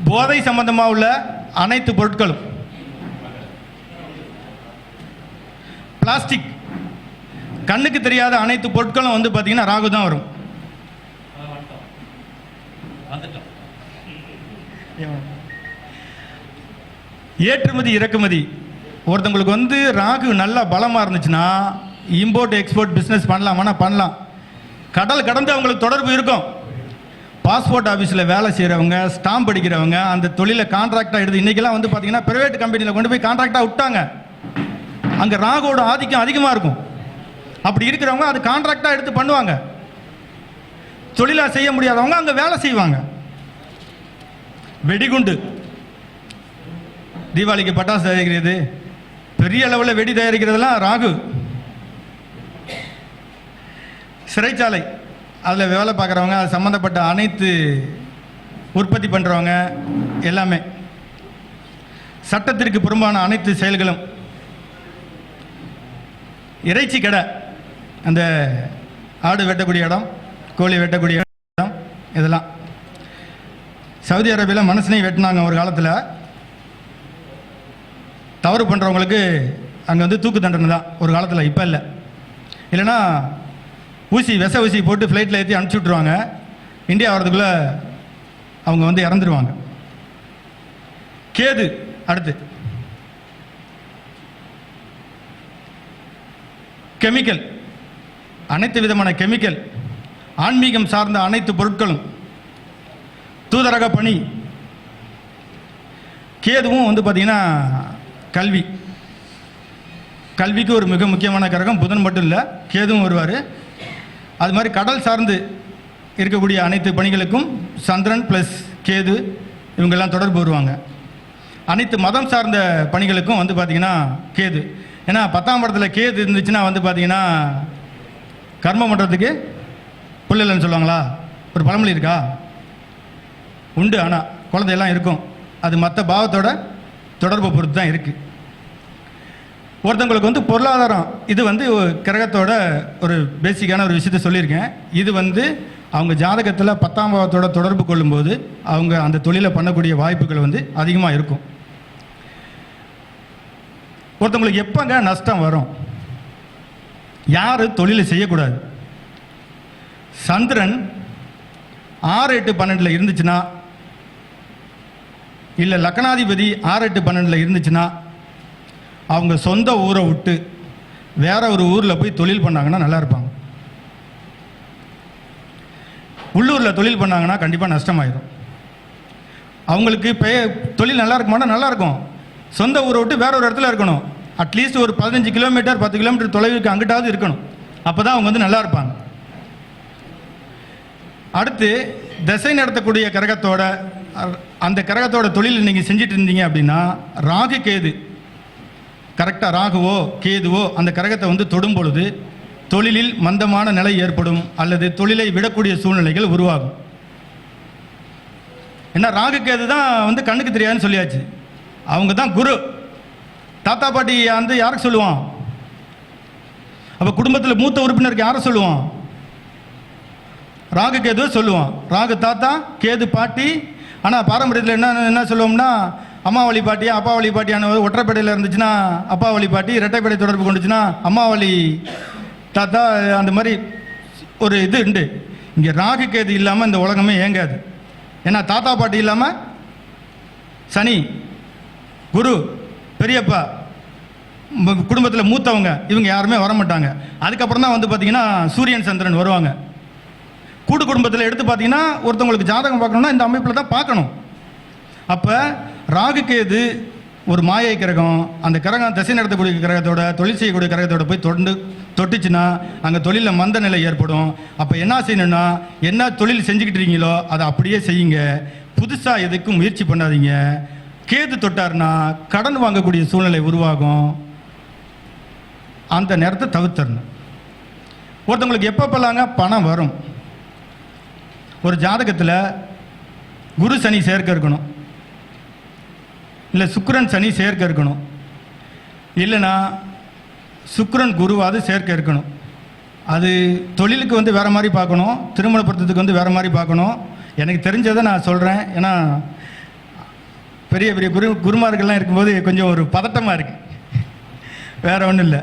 போதை சம்பந்தமாக உள்ள அனைத்து பொருட்களும், பிளாஸ்டிக், கண்ணுக்கு தெரியாத அனைத்து பொருட்களும் வந்து பார்த்தீங்கன்னா ராகு தான் வரும். ஏற்றுமதி இறக்குமதி, ஒருத்தவங்களுக்கு வந்து ராகு நல்லா பலமாக இருந்துச்சுன்னா இம்போர்ட் எக்ஸ்போர்ட் பிஸ்னஸ் பண்ணலாமான்னா பண்ணலாம். கடல் கடந்து அவங்களுக்கு தொடர்பு இருக்கும். பாஸ்போர்ட் ஆஃபீஸில் வேலை செய்கிறவங்க, ஸ்டாம்ப் அடிக்கிறவங்க, அந்த தொழிலை கான்ட்ராக்டாக எடுத்து இன்றைக்கெல்லாம் வந்து பார்த்தீங்கன்னா ப்ரைவேட் கம்பெனியில் கொண்டு போய் கான்ட்ராக்டாக விட்டாங்க. அங்கே ராகுவோட ஆதிக்கம் அதிகமாக இருக்கும். அப்படி இருக்கிறவங்க அது கான்ட்ராக்டாக எடுத்து பண்ணுவாங்க. தொழிலாக செய்ய முடியாதவங்க அங்கே வேலை செய்வாங்க. வெடிகுண்டு, தீபாவளிக்கு பட்டாசு தயாரிக்கிறது, பெரிய அளவில் வெடி தயாரிக்கிறதுலாம் ராகு. சிறைச்சாலை, அதில் வேலை பார்க்குறவங்க, அது சம்மந்தப்பட்ட அனைத்து உற்பத்தி பண்ணுறவங்க எல்லாமே, சட்டத்திற்கு புறம்பான அனைத்து செயல்களும், இறைச்சி கடை, அந்த ஆடு வெட்டக்கூடிய இடம், கோழி வெட்டக்கூடிய இடம், இதெல்லாம். சவுதி அரேபியாவில் மனுஷனை வெட்டினாங்க ஒரு காலத்தில். தவறு பண்ணுறவங்களுக்கு அங்கே வந்து தூக்கு தண்டனை தான் ஒரு காலத்தில், இப்போ இல்லை. இல்லைன்னா ஊசி, விச ஊசி போட்டு ஃப்ளைட்டில் ஏற்றி அனுப்பிச்சி விட்ருவாங்க. இந்தியா வர்றதுக்குள்ளே அவங்க வந்து இறந்துருவாங்க. கேது அடுத்து கெமிக்கல், அனைத்து விதமான கெமிக்கல், ஆன்மீகம் சார்ந்த அனைத்து பொருட்களும், தூதரக பணி. கேதுவும் வந்து பார்த்தீங்கன்னா கல்வி, கல்விக்கு ஒரு மிக முக்கியமான கிரகம். புதன் மட்டும் இல்லை, கேதுவும் வருவார். அது மாதிரி கடல் சார்ந்து இருக்கக்கூடிய அனைத்து பணிகளுக்கும் சந்திரன் ப்ளஸ் கேது இவங்கெல்லாம் தொடர்பு வருவாங்க. அனைத்து மதம் சார்ந்த பணிகளுக்கும் வந்து பார்த்திங்கன்னா கேது. ஏன்னா 10ஆம் இடத்துல கேது இருந்துச்சுன்னா வந்து பார்த்திங்கன்னா கர்மம் பண்ணுறதுக்கு புள்ளலன்னு சொல்லுவாங்களா, ஒரு பழமொழி இருக்கா? உண்டு, ஆனால் குழந்தையெல்லாம் இருக்கும். அது மற்ற பாவத்தோட தொடர்பு பொறுத்து தான் இருக்குது. ஒருத்தவங்களுக்கு வந்து பொருளாதாரம், இது வந்து கிரகத்தோட ஒரு பேசிக்கான ஒரு விஷயத்தை சொல்லியிருக்கேன். இது வந்து அவங்க ஜாதகத்தில் 10ஆம் பாவத்தோட தொடர்பு கொள்ளும்போது அவங்க அந்த தொழிலை பண்ணக்கூடிய வாய்ப்புகள் வந்து அதிகமாக இருக்கும். ஒருத்தவங்களுக்கு எப்போங்க நஷ்டம் வரும்? யார் தொழிலை செய்யக்கூடாது? சந்திரன் 6, 8, 12 இருந்துச்சுன்னா, இல்லை லக்னாதிபதி 6, 8, 12 இருந்துச்சுன்னா, அவங்க சொந்த ஊரை விட்டு வேற ஒரு ஊரில் போய் தொழில் பண்ணாங்கன்னா நல்லா இருப்பாங்க. உள்ளூரில் தொழில் பண்ணாங்கன்னா கண்டிப்பாக நஷ்டமாயிடும். அவங்களுக்கு தொழில் நல்லா இருக்குமானா நல்லா இருக்கும். சொந்த ஊரை விட்டு வேற ஒரு இடத்துல இருக்கணும். அட்லீஸ்ட் ஒரு 15 கிலோமீட்டர் 10 கிலோமீட்டர் தொலைவுக்கு அங்கிட்டாவது இருக்கணும். அப்போ தான் அவங்க வந்து நல்லா இருப்பாங்க. அடுத்து திசை நடத்தக்கூடிய கிரகத்தோட, அந்த கிரகத்தோட தொழில் நீங்கள் செஞ்சுட்டு இருந்தீங்க அப்படின்னா, ராகு கேது கரெக்டாக, ராகுவோ கேதுவோ அந்த கிரகத்தை வந்து தொடும் பொழுது தொழிலில் மந்தமான நிலை ஏற்படும் அல்லது தொழிலை விடக்கூடிய சூழ்நிலைகள் உருவாகும். ஏன்னா ராகு கேது தான் வந்து கண்ணுக்கு தெரியாதுன்னு சொல்லியாச்சு. அவங்க தான் குரு. தாத்தா பாட்டி வந்து யாருக்கு சொல்லுவான்? அப்போ குடும்பத்தில் மூத்த உறுப்பினருக்கு யாரை சொல்லுவான்? ராகு கேதுவை சொல்லுவான். ராகு தாத்தா, கேது பாட்டி. ஆனால் பாரம்பரியத்தில் என்ன சொல்லுவோம்னா, அம்மா வழிபாட்டி அப்பா வழிபாட்டியான ஒற்றைப்படையில் இருந்துச்சுன்னா அப்பா வழிபாட்டி, இரட்டைப்படை தொடர்பு கொண்டுச்சுன்னா அம்மா வழி தாத்தா, அந்த மாதிரி ஒரு இது உண்டு. இங்கே ராகு கேது இல்லாமல் இந்த உலகமே இயங்காது. ஏன்னா தாத்தா பாட்டி இல்லாமல் சனி, குரு, பெரியப்பா, குடும்பத்தில் மூத்தவங்க இவங்க யாருமே வர மாட்டாங்க. அதுக்கப்புறம் தான் வந்து பார்த்தீங்கன்னா சூரியன் சந்திரன் வருவாங்க. கூட்டு குடும்பத்தில் எடுத்து பார்த்தீங்கன்னா ஒருத்தவங்களுக்கு ஜாதகம் பார்க்கணும்னா இந்த அமைப்பில் தான் பார்க்கணும். அப்போ ராகு கேது ஒரு மாயை கிரகம். அந்த கிரகம் திசை நடத்தக்கூடிய கிரகத்தோட, தொழில் செய்யக்கூடிய கிரகத்தோட போய் தொட்டுச்சுன்னா அங்கே தொழிலில் மந்த நிலை ஏற்படும். அப்போ என்ன செய்யணும்னா, என்ன தொழில் செஞ்சுக்கிட்டு இருக்கீங்களோ அதை அப்படியே செய்யுங்க. புதுசாக எதுக்கும் முயற்சி பண்ணாதீங்க. கேது தொட்டார்னா கடன் வாங்கக்கூடிய சூழ்நிலை உருவாகும். அந்த நேரத்தை தவிர்த்தரணும். ஒருத்தவங்களுக்கு எப்பப்பலாங்க பணம் வரும்? ஒரு ஜாதகத்தில் குரு சனி சேர்க்க இருக்கணும், இல்லை சுக்கிரன் சனி சேர்க்க இருக்கணும், இல்லைன்னா சுக்கிரன் குருவாது சேர்க்க இருக்கணும். அது தொழிலுக்கு வந்து வேறு மாதிரி பார்க்கணும், திருமண பொருத்தத்துக்கு வந்து வேறு மாதிரி பார்க்கணும். எனக்கு தெரிஞ்சதை நான் சொல்கிறேன். ஏன்னா பெரிய பெரிய குருமார்கள்லாம் இருக்கும்போது கொஞ்சம் ஒரு பதட்டமாக இருக்குது, வேறு ஒன்றும் இல்லை.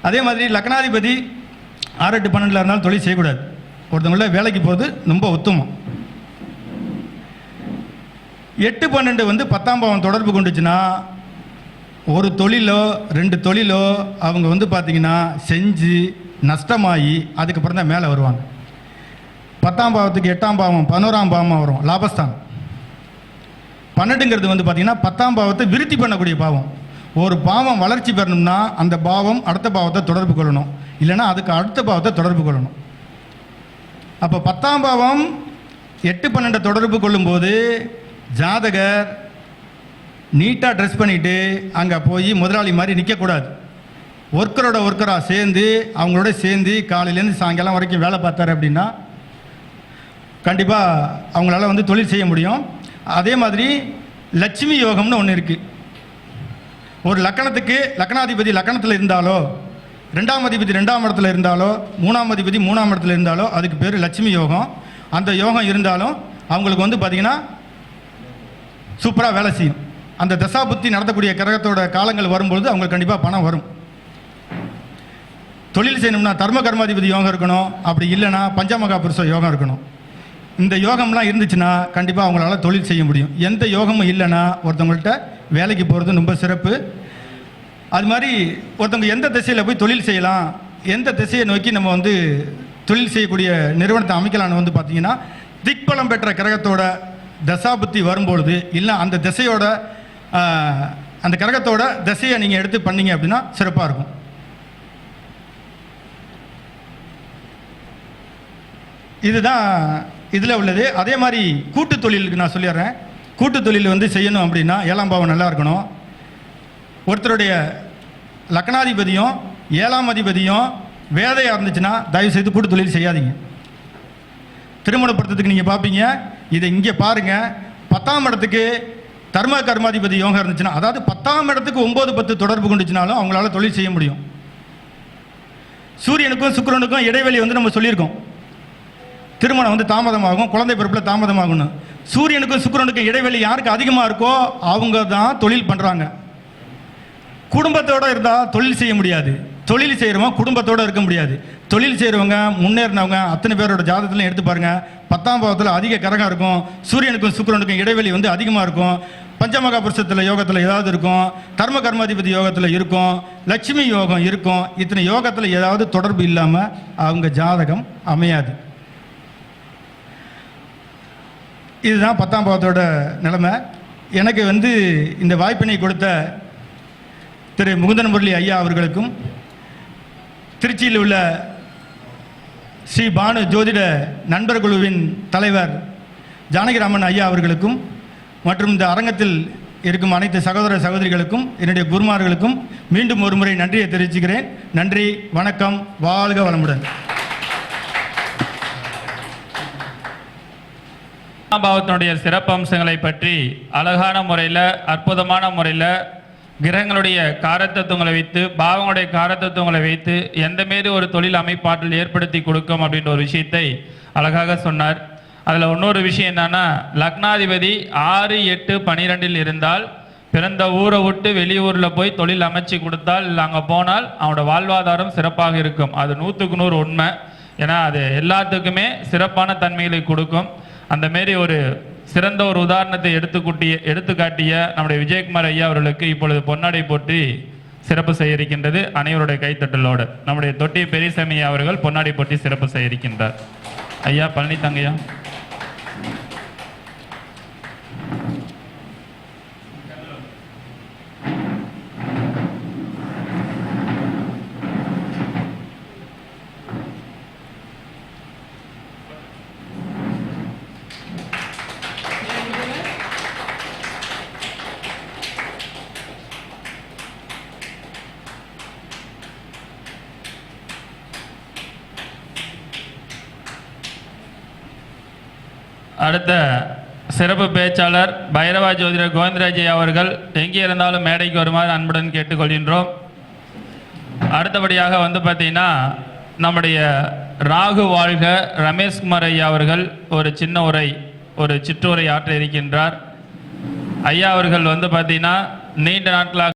அதே மாதிரி லக்னாதிபதி 6, 8, 12 இருந்தாலும் தொழில் செய்யக்கூடாது. ஒருத்தவங்கள வேலைக்கு போகிறது ரொம்ப உத்தமம். 8, 12 வந்து 10ஆம் பாவம் தொடர்பு கொண்டுச்சுன்னா ஒரு தொழிலோ 2 தொழிலோ அவங்க வந்து பார்த்திங்கன்னா செஞ்சு நஷ்டமாகி அதுக்கப்புறம் தான் மேலே வருவாங்க. 10ஆம் பாவத்துக்கு 8ஆம் பாவம் 11ஆம் பாவமாக வரும், லாபஸ்தானம். 12ங்கிறது வந்து பார்த்திங்கன்னா 10ஆம் பாவத்தை விருத்தி பண்ணக்கூடிய பாவம். ஒரு பாவம் வளர்ச்சி பெறணும்னா அந்த பாவம் அடுத்த பாவத்தை தொடர்பு கொள்ளணும், இல்லைன்னா அதுக்கு அடுத்த பாவத்தை தொடர்பு கொள்ளணும். அப்போ 10ஆம் பாவம் 8, 12 தொடர்பு கொள்ளும்போது ஜாதகர் நீட்டாக ட்ரெஸ் பண்ணிவிட்டு அங்கே போய் முதலாளி மாதிரி நிற்கக்கூடாது. ஒர்க்கராக சேர்ந்து அவங்களோட சேர்ந்து காலையிலேருந்து சாயங்காலம் வரைக்கும் வேலை பார்த்தாரு அப்படின்னா கண்டிப்பாக அவங்களால வந்து தொழில் செய்ய முடியும். அதே மாதிரி லட்சுமி யோகம்னு ஒன்று இருக்குது. ஒரு லக்கணத்துக்கு லக்கணாதிபதி லக்கணத்தில் இருந்தாலோ, 2ஆம் அதிபதி 2ஆம் இடத்துல இருந்தாலோ, 3ஆம் அதிபதி 3ஆம் இடத்துல இருந்தாலோ அதுக்கு பேர் லட்சுமி யோகம். அந்த யோகம் இருந்தாலும் அவங்களுக்கு வந்து பார்த்திங்கன்னா சூப்பராக வேலை செய்யும். அந்த தசா புத்தி நடத்தக்கூடிய கிரகத்தோட காலங்கள் வரும்பொழுது அவங்களுக்கு கண்டிப்பாக பணம் வரும். தொழில் செய்யணும்னா தர்ம கர்மாதிபதி யோகம் இருக்கணும், அப்படி இல்லைன்னா பஞ்சமகா புருஷ யோகம் இருக்கணும். இந்த யோகம்லாம் இருந்துச்சுன்னா கண்டிப்பாக அவங்களால தொழில் செய்ய முடியும். எந்த யோகமும் இல்லைன்னா ஒருத்தவங்கள்ட்ட வேலைக்கு போகிறது ரொம்ப சிறப்பு. அது மாதிரி ஒருத்தவங்க எந்த திசையில் போய் தொழில் செய்யலாம், எந்த திசையை நோக்கி நம்ம வந்து தொழில் செய்யக்கூடிய நிறுவனத்தை அமைக்கலான்னு வந்து பார்த்திங்கன்னா திக்பலம் பெற்ற கிரகத்தோட தசாபுத்தி வரும்பொழுது, இல்லை அந்த திசையோட அந்த கிரகத்தோட திசையை நீங்கள் எடுத்து பண்ணீங்க அப்படின்னா சிறப்பாக இருக்கும். இதுதான் இதில் உள்ளது. அதே மாதிரி கூட்டு தொழிலுக்கு நான் சொல்லிடுறேன். கூட்டு தொழில் வந்து செய்யணும் அப்படின்னா 7ஆம் பாவம் நல்லா இருக்கணும். ஒருத்தருடைய லக்னாதிபதியும் 7ஆம் அதிபதியும் வேதையாக இருந்துச்சுன்னா தயவுசெய்து கூட்டு தொழில் செய்யாதீங்க. திருமணப்படுத்துறதுக்கு நீங்கள் பார்ப்பீங்க, இதை இங்கே பாருங்கள். 10ஆம் இடத்துக்கு தர்ம கர்மாதிபதி யோகம் இருந்துச்சுன்னா, அதாவது 10ஆம் இடத்துக்கு 9, 10 தொடர்பு கொண்டுச்சுனாலும் அவங்களால தொழில் செய்ய முடியும். சூரியனுக்கும் சுக்கிரனுக்கும் இடைவெளி வந்து நம்ம சொல்லியிருக்கோம், திருமணம் வந்து தாமதமாகும், குழந்தை பிறப்பில் தாமதமாகும்னு. சூரியனுக்கும் சுக்கிரனுக்கும் இடைவெளி யாருக்கு அதிகமாக இருக்கோ அவங்க தான் தொழில் பண்ணுறாங்க. குடும்பத்தோடு இருந்தால் தொழில் செய்ய முடியாது. தொழில் செய்கிறவங்க குடும்பத்தோடு இருக்க முடியாது. தொழில் செய்கிறவங்க முன்னேறினவங்க அத்தனை பேரோட ஜாதகத்திலையும் எடுத்து பாருங்கள். 10ஆம் பாவத்தில் அதிக கரகம் இருக்கும், சூரியனுக்கும் சுக்கிரனுக்கும் இடைவெளி வந்து அதிகமாக இருக்கும். பஞ்சமகா புருஷத்தில் யோகத்தில் ஏதாவது இருக்கும், தர்ம கர்மாதிபதி யோகத்தில் இருக்கும், லட்சுமி யோகம் இருக்கும். இத்தனை யோகத்தில் ஏதாவது தொடர்பு இல்லாமல் அவங்க ஜாதகம் அமையாது. இதுதான் 10ஆம் பாவத்தோட நிலைமை. எனக்கு வந்து இந்த வாய்ப்பினை கொடுத்த திரு முகுந்தன் முரளி ஐயா அவர்களுக்கும், திருச்சியில் உள்ள ஸ்ரீ பானு ஜோதிட நண்பர் குழுவின் தலைவர் ஜானகிராமன் ஐயா அவர்களுக்கும், மற்றும் இந்த அரங்கத்தில் இருக்கும் அனைத்து சகோதர சகோதரிகளுக்கும், என்னுடைய குருமார்களுக்கும் மீண்டும் ஒரு முறை நன்றியை தெரிவிச்சுக்கிறேன். நன்றி, வணக்கம், வாழ்க வளமுடன். பாவத்தினுடைய சிறப்பம்சங்களை பற்றி அழகான முறையில், அற்புதமான முறையில் கிரகங்களுடைய காரத்தத்துவங்களை வைத்து, பாவங்களுடைய காரத்தத்துவங்களை வைத்து எந்த மாரி ஒரு தொழில் அமைப்பாற்றல் ஏற்படுத்தி கொடுக்கும் அப்படின்ற ஒரு விஷயத்தை அழகாக சொன்னார். அதில் இன்னொரு விஷயம் என்னன்னா, லக்னாதிபதி 6, 8, 12 இருந்தால் பிறந்த ஊரை விட்டு வெளியூரில் போய் தொழில் அமைச்சு கொடுத்தால் இல்லை அங்கே போனால் அவனோட வாழ்வாதாரம் சிறப்பாக இருக்கும். அது 100க்கு 100 உண்மை. ஏன்னா அது எல்லாத்துக்குமே சிறப்பான தன்மைகளை கொடுக்கும். அந்த மாரி ஒரு சிறந்த ஒரு உதாரணத்தை எடுத்துக்காட்டிய நம்முடைய விஜயகுமார் ஐயா அவர்களுக்கு இப்பொழுது பொன்னாடை போற்றி சிறப்பு செய்ய இருக்கின்றது. அனைவருடைய கைத்தட்டலோடு நம்முடைய தொட்டி பெரியசாமி அவர்கள் பொன்னாடை போற்றி சிறப்பு செய்ய இருக்கின்றார். ஐயா பழனித்தங்கையா. அடுத்த சிறப்பு பேச்சாளர் பைரவா ஜோதிடர் கோவிந்தராஜ் அவர்கள் எங்கே இருந்தாலும் மேடைக்கு வருமாறு அன்புடன் கேட்டுக்கொள்கின்றோம். அடுத்தபடியாக பார்த்தீங்கன்னா நம்முடைய ராகு வாழ்க ரமேஷ்குமார் ஐயா அவர்கள் ஒரு சின்ன உரை, ஒரு சிற்றுரை ஆற்ற இருக்கின்றார். ஐயா அவர்கள் பார்த்தீங்கன்னா நீண்ட நாட்களாக